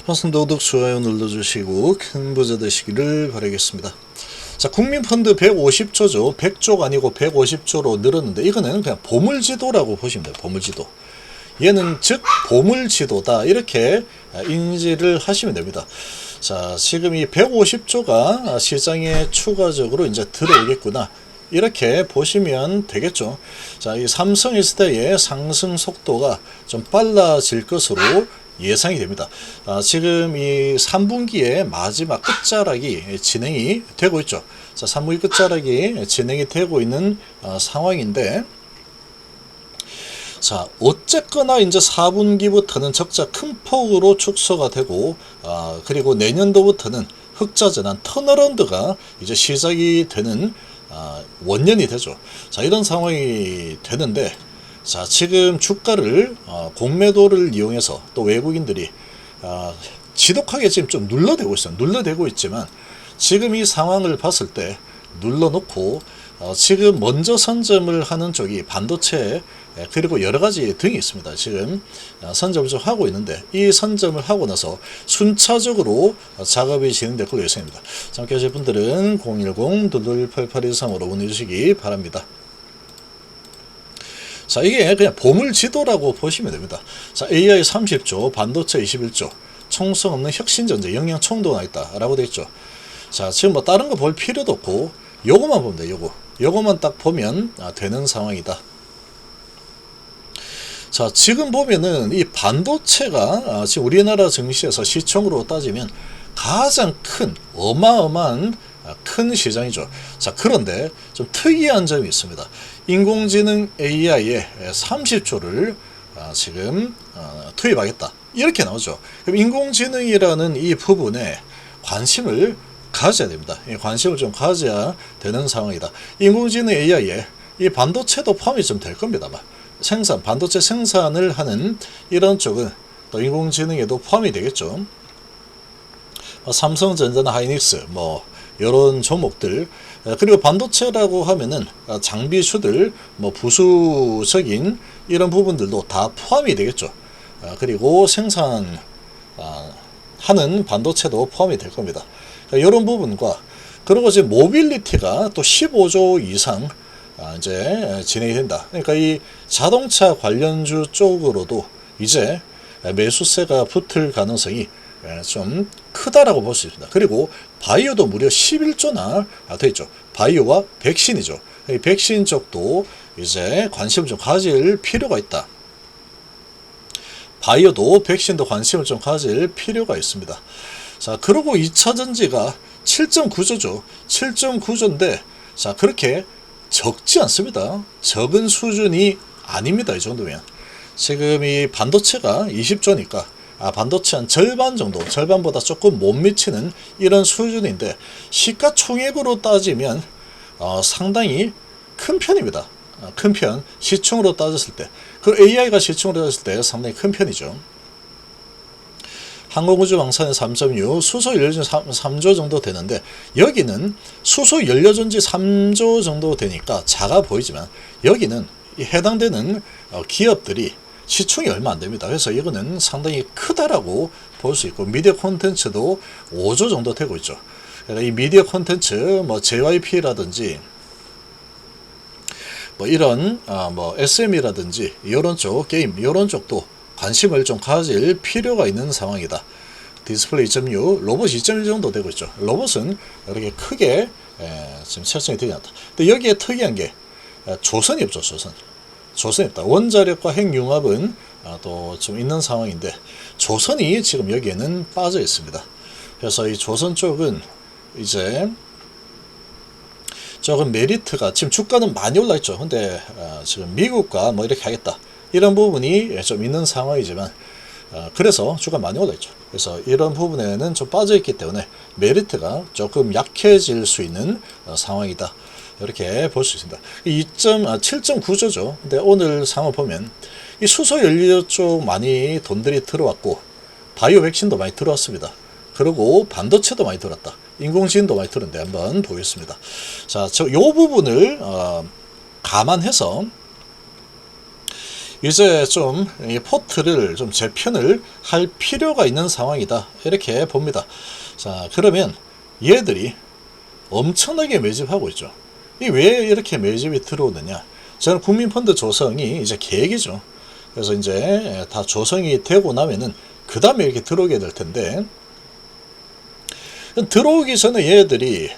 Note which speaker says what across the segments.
Speaker 1: 반갑습니다. 구독, 좋아요 눌러주시고 큰 부자 되시기를 바라겠습니다. 자, 국민펀드 150조죠. 100조가 아니고 150조로 늘었는데 이거는 그냥 보물지도라고 보시면 돼요. 보물지도. 얘는 즉 보물지도다 이렇게 인지를 하시면 됩니다. 자, 지금 이 150조가 시장에 추가적으로 이제 들어오겠구나 이렇게 보시면 되겠죠. 자, 이 삼성에스테의 상승 속도가 좀 빨라질 것으로 예상이 됩니다. 지금 이 3분기의 마지막 끝자락이 진행이 되고 있죠. 자, 3분기 끝자락이 진행이 되고 있는 상황인데, 자, 어쨌거나 이제 4분기부터는 적자 큰 폭으로 축소가 되고, 그리고 내년도부터는 흑자 전환 턴어라운드가 이제 시작이 되는 원년이 되죠. 자, 이런 상황이 되는데, 자, 지금 주가를 공매도를 이용해서 또 외국인들이 지독하게 지금 좀 눌러대고 있어요. 눌러대고 있지만 지금 이 상황을 봤을 때 눌러놓고 지금 먼저 선점을 하는 쪽이 반도체 그리고 여러 가지 등이 있습니다. 지금 선점을 좀 하고 있는데 이 선점을 하고 나서 순차적으로 작업이 진행될 걸로 예상입니다. 함께 하실 분들은 010-228823으로 문의 주시기 바랍니다. 자, 이게 그냥 보물지도라고 보시면 됩니다. 자, AI 30조, 반도체 21조, 총성 없는 혁신전제, 영양 총도가 있다라고 되어 있죠. 자, 지금 뭐 다른 거 볼 필요도 없고 요거만 보면 돼. 요거만 딱 보면 되는 상황이다. 자, 지금 보면은 이 반도체가 지금 우리나라 증시에서 시총으로 따지면 가장 큰 어마어마한 큰 시장이죠. 자, 그런데 좀 특이한 점이 있습니다. 인공지능 AI에 30조를 지금 투입하겠다 이렇게 나오죠. 그럼 인공지능이라는 이 부분에 관심을 가져야 됩니다. 관심을 좀 가져야 되는 상황이다. 인공지능 AI에 이 반도체도 포함이 좀 될 겁니다. 반도체 생산을 하는 이런 쪽은 또 인공지능에도 포함이 되겠죠. 삼성전자나 하이닉스 이런 종목들, 그리고 반도체라고 하면은 장비수들, 부수적인 이런 부분들도 다 포함이 되겠죠. 그리고 생산 하는 반도체도 포함이 될 겁니다. 이런 부분과 그리고 이제 모빌리티가 또 15조 이상 이제 진행이 된다. 그러니까 이 자동차 관련주 쪽으로도 이제 매수세가 붙을 가능성이 좀 크다라고 볼 수 있습니다. 그리고 바이오도 무려 11조나 되어 있죠. 바이오와 백신이죠. 이 백신 쪽도 이제 관심을 좀 가질 필요가 있다. 바이오도 백신도 관심을 좀 가질 필요가 있습니다. 자, 그리고 2차전지가 7.9조죠. 7.9조인데, 자, 그렇게 적지 않습니다. 적은 수준이 아닙니다. 이 정도면. 지금 이 반도체가 20조니까, 반도체 한 절반 정도, 절반보다 조금 못 미치는 이런 수준인데, 시가총액으로 따지면, 상당히 큰 편입니다. 큰 편. 시총으로 따졌을 때. 그 AI가 시총으로 따졌을 때 상당히 큰 편이죠. 항공우주방사능 3.6, 수소연료전지 3조 정도 되는데, 여기는 수소연료전지 3조 정도 되니까 작아 보이지만, 여기는 해당되는 기업들이 시총이 얼마 안 됩니다. 그래서 이거는 상당히 크다라고 볼 수 있고, 미디어 콘텐츠도 5조 정도 되고 있죠. 그러니까 이 미디어 콘텐츠, JYP라든지, 이런, SM이라든지, 이런 쪽, 게임, 이런 쪽도 관심을 좀 가질 필요가 있는 상황이다. 디스플레이 2.6, 로봇 2.1 정도 되고 있죠. 로봇은 이렇게 크게 지금 설정이 되지 않다. 근데 여기에 특이한 게 조선이 없죠. 조선이 없다. 원자력과 핵융합은 또 좀 있는 상황인데 조선이 지금 여기에는 빠져 있습니다. 그래서 이 조선 쪽은 이제 조금 메리트가 지금 주가는 많이 올라 있죠. 근데 지금 미국과 이렇게 하겠다. 이런 부분이 좀 있는 상황이지만 그래서 주가 많이 올라 있죠. 그래서 이런 부분에는 좀 빠져 있기 때문에 메리트가 조금 약해질 수 있는 상황이다. 이렇게 볼 수 있습니다. 7.9조죠. 근데 오늘 상황 보면 이 수소연료 쪽 많이 돈들이 들어왔고 바이오 백신도 많이 들어왔습니다. 그리고 반도체도 많이 들어왔다. 인공지능도 많이 들었는데 한번 보겠습니다. 자, 요 부분을 감안해서 이제 좀 이 포트를 좀 재편을 할 필요가 있는 상황이다. 이렇게 봅니다. 자, 그러면 얘들이 엄청나게 매집하고 있죠. 이 왜 이렇게 매집이 들어오느냐? 저는 국민펀드 조성이 이제 계획이죠. 그래서 이제 다 조성이 되고 나면은 그 다음에 이렇게 들어오게 될 텐데, 들어오기 전에 얘들이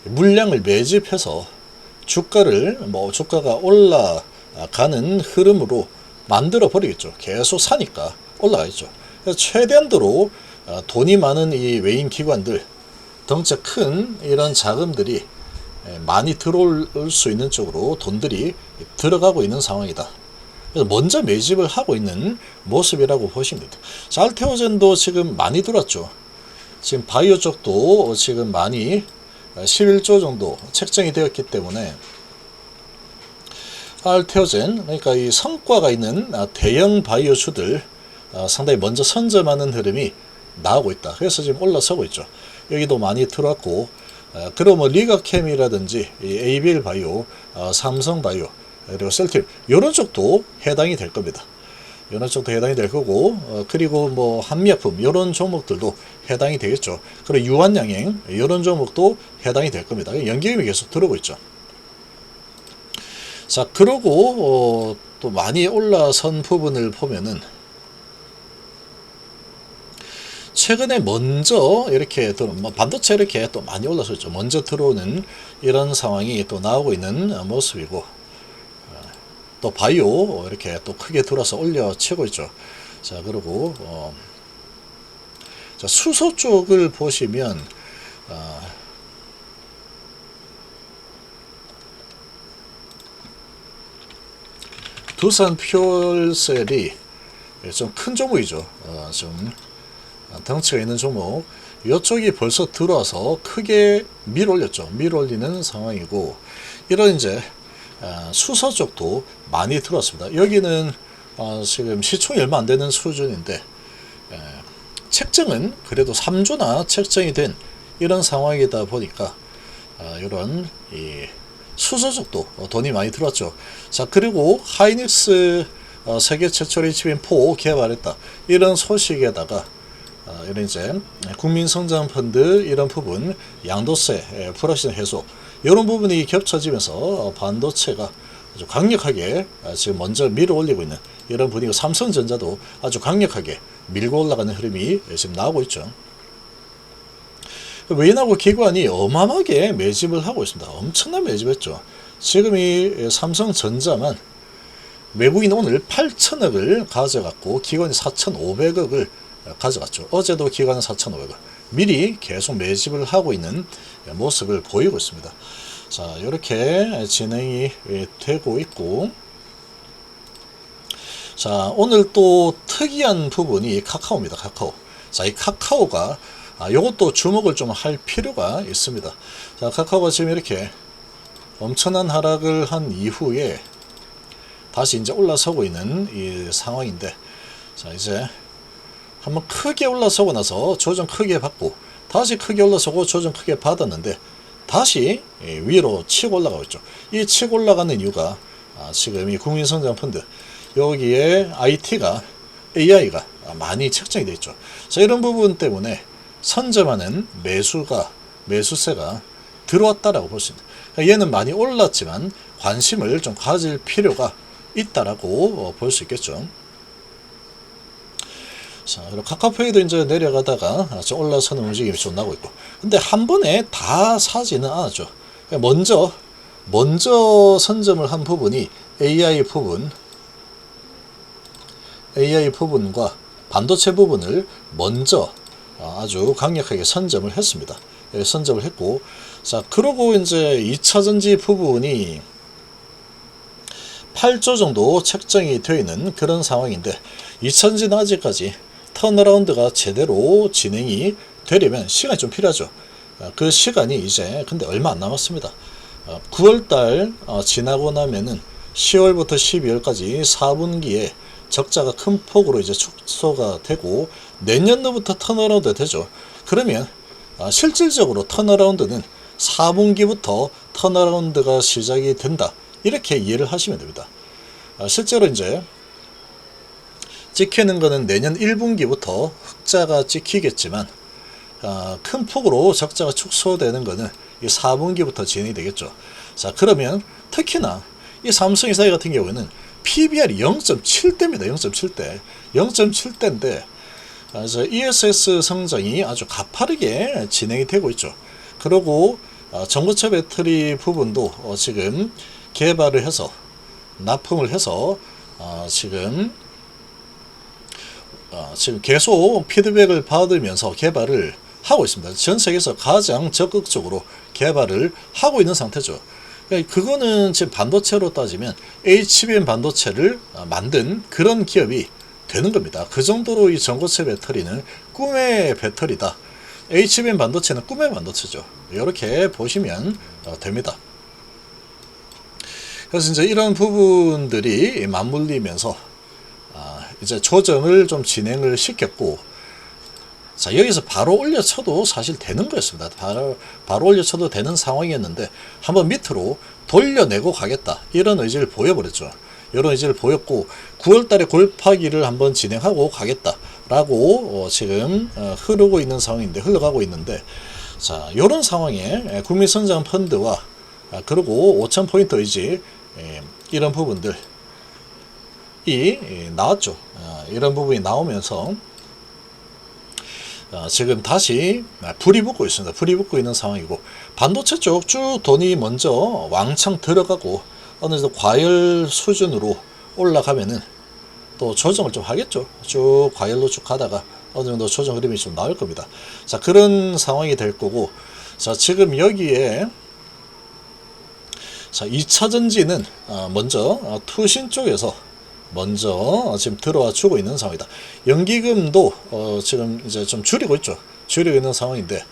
Speaker 1: 물량을 매집해서 주가를 주가가 올라가는 흐름으로 만들어 버리겠죠. 계속 사니까 올라가겠죠. 그래서 최대한도로 돈이 많은 이 외인 기관들, 덩치 큰 이런 자금들이 많이 들어올 수 있는 쪽으로 돈들이 들어가고 있는 상황이다. 그래서 먼저 매집을 하고 있는 모습이라고 보시면 됩니다. 자, 알테오젠도 지금 많이 들어왔죠. 지금 바이오 쪽도 지금 많이 11조 정도 책정이 되었기 때문에 알테오젠, 그러니까 이 성과가 있는 대형 바이오주들 상당히 먼저 선점하는 흐름이 나오고 있다. 그래서 지금 올라서고 있죠. 여기도 많이 들어왔고, 그리고 뭐 리가캠이라든지 ABL 바이오, 삼성 바이오, 그리고 셀팀 이런 쪽도 해당이 될 겁니다. 이런 쪽도 해당이 될 거고, 그리고 뭐 한미약품 이런 종목들도 해당이 되겠죠. 그리고 유한양행 이런 종목도 해당이 될 겁니다. 연기금이 계속 들어오고 있죠. 자, 그러고 또 많이 올라선 부분을 보면은 최근에 먼저 이렇게 반도체 이렇게 또 많이 올라섰죠. 먼저 들어오는 이런 상황이 또 나오고 있는 모습이고, 또 바이오 이렇게 또 크게 들어서 올려치고 있죠. 자, 그리고 자, 수소 쪽을 보시면 두산 퓨얼셀이 좀 큰 종목이죠. 좀 덩치가 있는 종목. 이쪽이 벌써 들어와서 크게 밀어올렸죠. 밀어올리는 상황이고, 이런 이제 수소 쪽도 많이 들어왔습니다. 여기는 지금 시총이 얼마 안 되는 수준인데, 책정은 그래도 3조나 책정이 된 이런 상황이다 보니까 이런 이 수소 쪽도 돈이 많이 들어왔죠. 자, 그리고 하이닉스 세계 최초로 HBM4 개발했다. 이런 소식에다가 이런 이제 국민성장펀드 이런 부분, 양도세 불확실성 해소 이런 부분이 겹쳐지면서 반도체가 아주 강력하게 지금 먼저 밀어 올리고 있는 이런 분위기고, 삼성전자도 아주 강력하게 밀고 올라가는 흐름이 지금 나오고 있죠. 외인하고 기관이 어마어마하게 매집을 하고 있습니다. 엄청난 매집했죠. 지금 이 삼성전자만 외국인 오늘 8천억을 가져갔고 기관이 4,500억을 가져갔죠. 어제도 기관은 4,500억. 미리 계속 매집을 하고 있는 모습을 보이고 있습니다. 자, 이렇게 진행이 되고 있고, 자, 오늘 또 특이한 부분이 카카오입니다. 카카오. 자, 이 카카오가 요것도 주목을 좀 할 필요가 있습니다. 자, 카카오가 지금 이렇게 엄청난 하락을 한 이후에 다시 이제 올라서고 있는 이 상황인데, 자, 이제 한번 크게 올라서고 나서 조정 크게 받고 다시 크게 올라서고 조정 크게 받았는데 다시 위로 치고 올라가고 있죠. 이 치고 올라가는 이유가 지금 이 국민성장펀드 여기에 AI가 많이 책정이 되어 있죠. 자, 이런 부분 때문에 선점하는 매수세가 들어왔다라고 볼 수 있습니다. 그러니까 얘는 많이 올랐지만 관심을 좀 가질 필요가 있다라고 볼 수 있겠죠. 자, 그리고 카카오페이도 이제 내려가다가 좀 올라서는 움직임이 좀 나고 있고, 근데 한 번에 다 사지는 않았죠. 그러니까 먼저 선점을 한 부분이 AI 부분과 반도체 부분을 먼저 아주 강력하게 선점을 했습니다. 선점을 했고, 자, 그러고 이제 2차전지 부분이 8조 정도 책정이 되어 있는 그런 상황인데, 2차전지는 아직까지 턴어라운드가 제대로 진행이 되려면 시간이 좀 필요하죠. 그 시간이 이제 근데 얼마 안 남았습니다. 9월달 지나고 나면은 10월부터 12월까지 4분기에 적자가 큰 폭으로 이제 축소가 되고 내년도부터 턴어라운드 되죠. 그러면 실질적으로 턴어라운드는 4분기부터 턴어라운드가 시작이 된다. 이렇게 이해를 하시면 됩니다. 실제로 이제 찍히는 거는 내년 1분기부터 흑자가 찍히겠지만 큰 폭으로 적자가 축소되는 거는 이 4분기부터 진행이 되겠죠. 자, 그러면 특히나 이 삼성이사회 같은 경우에는 PBR이 0.7대입니다. 0.7대. 0.7대인데 그래서 ESS 성장이 아주 가파르게 진행이 되고 있죠. 그리고 전고체 배터리 부분도 지금 개발을 해서 납품을 해서 지금 계속 피드백을 받으면서 개발을 하고 있습니다. 전 세계에서 가장 적극적으로 개발을 하고 있는 상태죠. 그거는 지금 반도체로 따지면 HBM 반도체를 만든 그런 기업이 되는 겁니다. 그 정도로 이 전고체 배터리는 꿈의 배터리다. HBM 반도체는 꿈의 반도체죠. 이렇게 보시면 됩니다. 그래서 이제 이런 부분들이 맞물리면서 이제 조정을 좀 진행을 시켰고, 자, 여기서 바로 올려쳐도 사실 되는 거였습니다. 바로 올려쳐도 되는 상황이었는데 한번 밑으로 돌려내고 가겠다, 이런 의지를 보여버렸죠. 이런 의지를 보였고 9월달에 골파기를 한번 진행하고 가겠다라고 지금 흐르고 있는 상황인데, 흘러가고 있는데, 자, 이런 상황에 국민성장 펀드와 그리고 5,000포인트 의지, 이런 부분들이 나왔죠. 이런 부분이 나오면서 지금 다시 불이 붙고 있습니다. 불이 붙고 있는 상황이고, 반도체 쪽 쭉 돈이 먼저 왕창 들어가고 어느 정도 과열 수준으로 올라가면은 또 조정을 좀 하겠죠. 쭉 과열로 쭉 가다가 어느 정도 조정 흐름이 좀 나올 겁니다. 자, 그런 상황이 될 거고, 자, 지금 여기에 자, 2차 전지는 먼저 투신 쪽에서 먼저 지금 들어와 주고 있는 상황이다. 연기금도 지금 이제 좀 줄이고 있죠. 줄이고 있는 상황인데,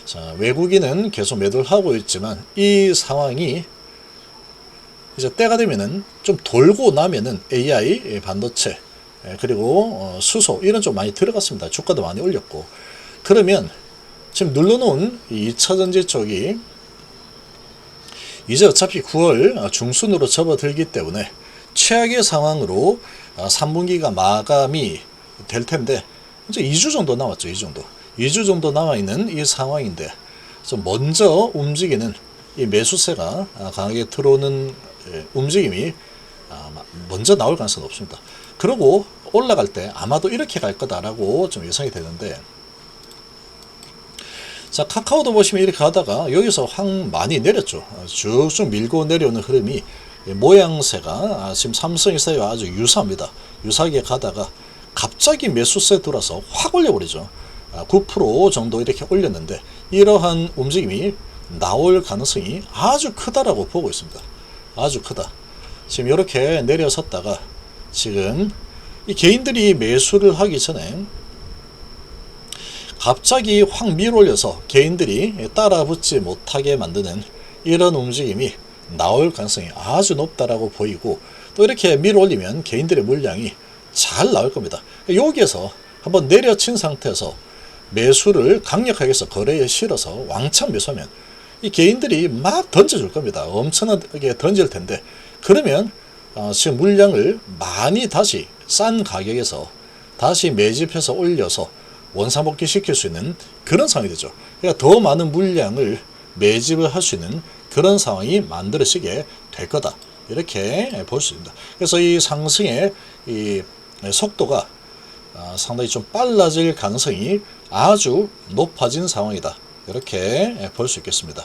Speaker 1: 자, 외국인은 계속 매도를 하고 있지만 이 상황이 이제 때가 되면은 좀 돌고 나면은 AI 반도체 그리고 수소 이런 쪽 많이 들어갔습니다. 주가도 많이 올렸고, 그러면 지금 눌러놓은 이 2차 전지 쪽이 이제 어차피 9월 중순으로 접어들기 때문에 최악의 상황으로 3분기가 마감이 될 텐데, 이제 2주 정도 남았죠. 2주 정도 남아있는 이 상황인데, 먼저 움직이는 이 매수세가 강하게 들어오는 움직임이 먼저 나올 가능성은 없습니다. 그리고 올라갈 때 아마도 이렇게 갈 거다라고 좀 예상이 되는데, 자, 카카오도 보시면 이렇게 가다가 여기서 확 많이 내렸죠. 쭉쭉 밀고 내려오는 흐름이 모양새가 지금 삼성이사와 아주 유사합니다. 유사하게 가다가 갑자기 매수세 들어서 확 올려버리죠. 9% 정도 이렇게 올렸는데, 이러한 움직임이 나올 가능성이 아주 크다라고 보고 있습니다. 아주 크다. 지금 이렇게 내려섰다가 지금 이 개인들이 매수를 하기 전에 갑자기 확 밀어올려서 개인들이 따라붙지 못하게 만드는 이런 움직임이 나올 가능성이 아주 높다라고 보이고, 또 이렇게 밀어올리면 개인들의 물량이 잘 나올 겁니다. 여기에서 한번 내려친 상태에서 매수를 강력하게 해서 거래에 실어서 왕창 매수하면 이 개인들이 막 던져줄 겁니다. 엄청나게 던질 텐데, 그러면 지금 물량을 많이 다시 싼 가격에서 다시 매집해서 올려서 원상복귀 시킬 수 있는 그런 상황이 되죠. 그러니까 더 많은 물량을 매집을 할 수 있는 그런 상황이 만들어지게 될 거다, 이렇게 볼 수 있습니다. 그래서 이 상승의 이 속도가 상당히 좀 빨라질 가능성이 아주 높아진 상황이다, 이렇게 볼 수 있겠습니다.